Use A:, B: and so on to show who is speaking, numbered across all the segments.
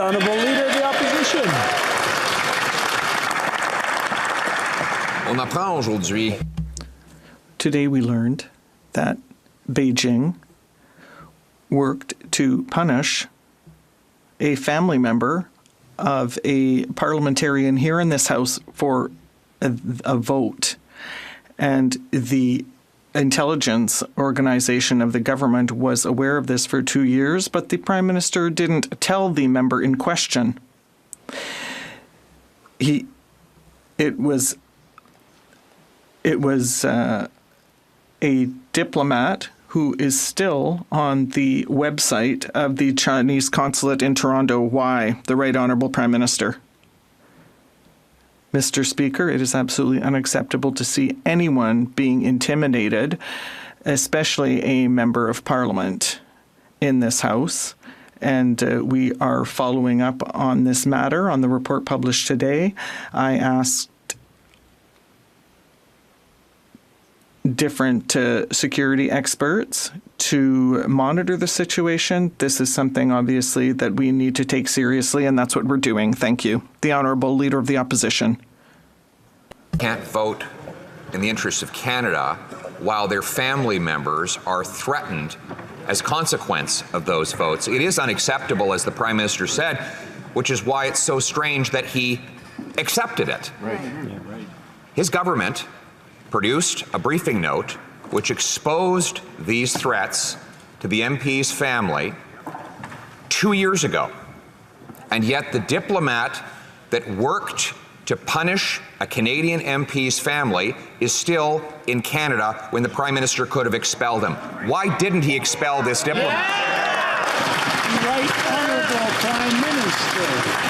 A: The Honourable Leader of the Opposition.
B: On apprend aujourd'hui.
C: Today we learned that Beijing worked to punish a family member of a parliamentarian here in this House for a vote. And the intelligence organization of the government was aware of this for 2 years, but the Prime Minister didn't tell the member in question. It was a diplomat who is still on the website of the Chinese consulate in Toronto. Why? The Right Honourable Prime Minister. Mr. Speaker, it is absolutely unacceptable to see anyone being intimidated, especially a member of Parliament in this House. And we are following up on this matter on the report published today. I asked different security experts to monitor the situation. This is something, obviously, that we need to take seriously, and that's what we're doing. Thank you. The Honourable Leader of the Opposition.
B: Can't vote in the interests of Canada while their family members are threatened as consequence of those votes. It is unacceptable, as the Prime Minister said, which is why it's so strange that he accepted it.
A: Right. Yeah, right.
B: His government produced a briefing note which exposed these threats to the MP's family 2 years ago. And yet the diplomat that worked to punish a Canadian MP's family is still in Canada when the Prime Minister could have expelled him. Why didn't he expel this diplomat?
A: Yeah. Right Honourable Prime Minister.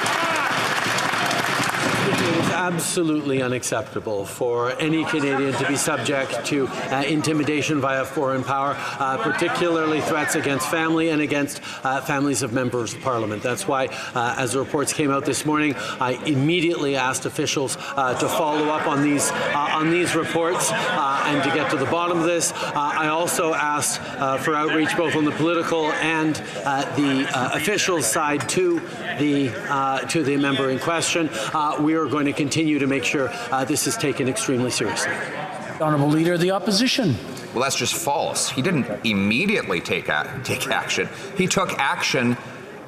D: It is absolutely unacceptable for any Canadian to be subject to intimidation via foreign power, particularly threats against family and against families of members of Parliament. That's why, as the reports came out this morning, I immediately asked officials to follow up on these reports and to get to the bottom of this. I also asked for outreach both on the political and the official side to the member in question. We are going to continue to make sure this is taken extremely seriously.
A: Honourable Leader of the Opposition.
B: Well, that's just false. He didn't immediately take action. He took action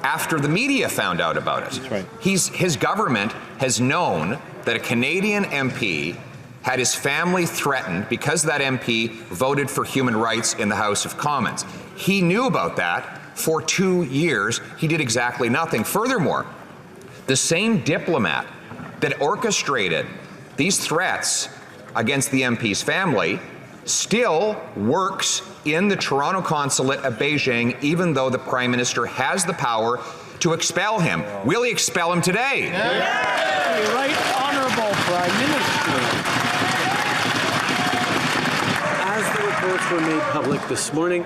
B: after the media found out about it.
A: That's right.
B: His government has known that a Canadian MP had his family threatened because that MP voted for human rights in the House of Commons. He knew about that for 2 years. He did exactly nothing. Furthermore, the same diplomat that orchestrated these threats against the MP's family still works in the Toronto consulate of Beijing, even though the Prime Minister has the power to expel him. Will he expel him today?
A: Yeah. Right Honourable Prime Minister.
D: As the reports were made public this morning,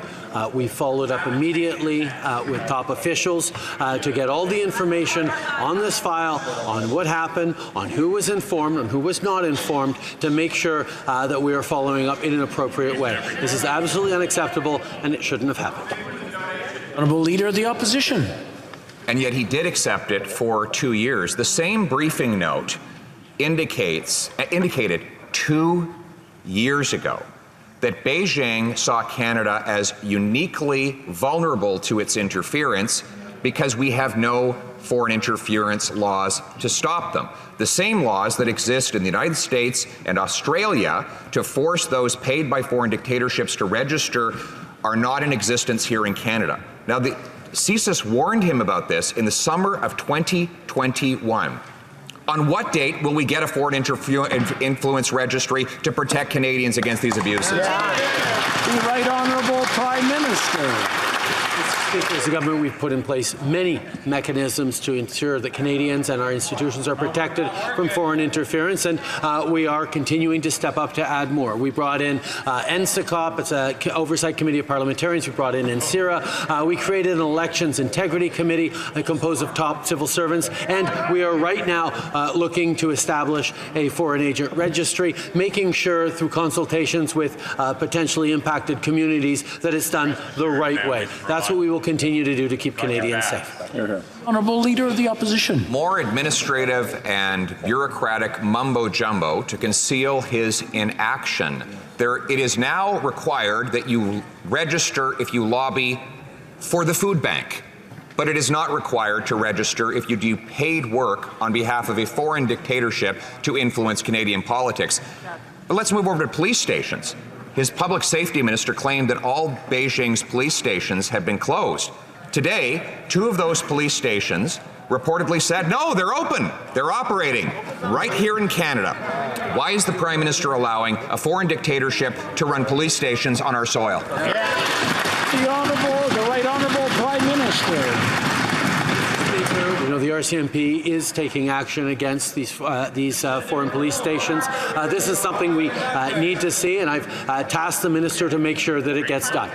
D: we followed up immediately with top officials to get all the information on this file, on what happened, on who was informed and who was not informed, to make sure that we are following up in an appropriate way. This is absolutely unacceptable, and it shouldn't have happened.
A: Honourable Leader of the Opposition.
B: And yet he did accept it for 2 years. The same briefing note indicated 2 years ago that Beijing saw Canada as uniquely vulnerable to its interference because we have no foreign interference laws to stop them. The same laws that exist in the United States and Australia to force those paid by foreign dictatorships to register are not in existence here in Canada. Now, the CSIS warned him about this in the summer of 2021. On what date will we get a foreign influence registry to protect Canadians against these abuses?
A: Yeah. The Right Honourable Prime Minister.
D: As the government, we've put in place many mechanisms to ensure that Canadians and our institutions are protected from foreign interference, and we are continuing to step up to add more. We brought in NSICOP, it's an oversight committee of parliamentarians. We brought in NSIRA. We created an elections integrity committee composed of top civil servants, and we are right now looking to establish a foreign agent registry, making sure through consultations with potentially impacted communities that it's done the right way. That's what we will will continue to do to keep Canadians safe.
A: Honourable Leader of the Opposition.
B: More administrative and bureaucratic mumbo-jumbo to conceal his inaction. It is now required that you register if you lobby for the food bank, but it is not required to register if you do paid work on behalf of a foreign dictatorship to influence Canadian politics. But let's move over to police stations. His public safety minister claimed that all Beijing's police stations have been closed. Today, 2 of those police stations reportedly said, no, they're open, they're operating right here in Canada. Why is the Prime Minister allowing a foreign dictatorship to run police stations on our soil?
A: The Right Honourable Prime Minister.
D: You know, the RCMP is taking action against these foreign police stations. This is something we need to see, and I've tasked the minister to make sure that it gets done.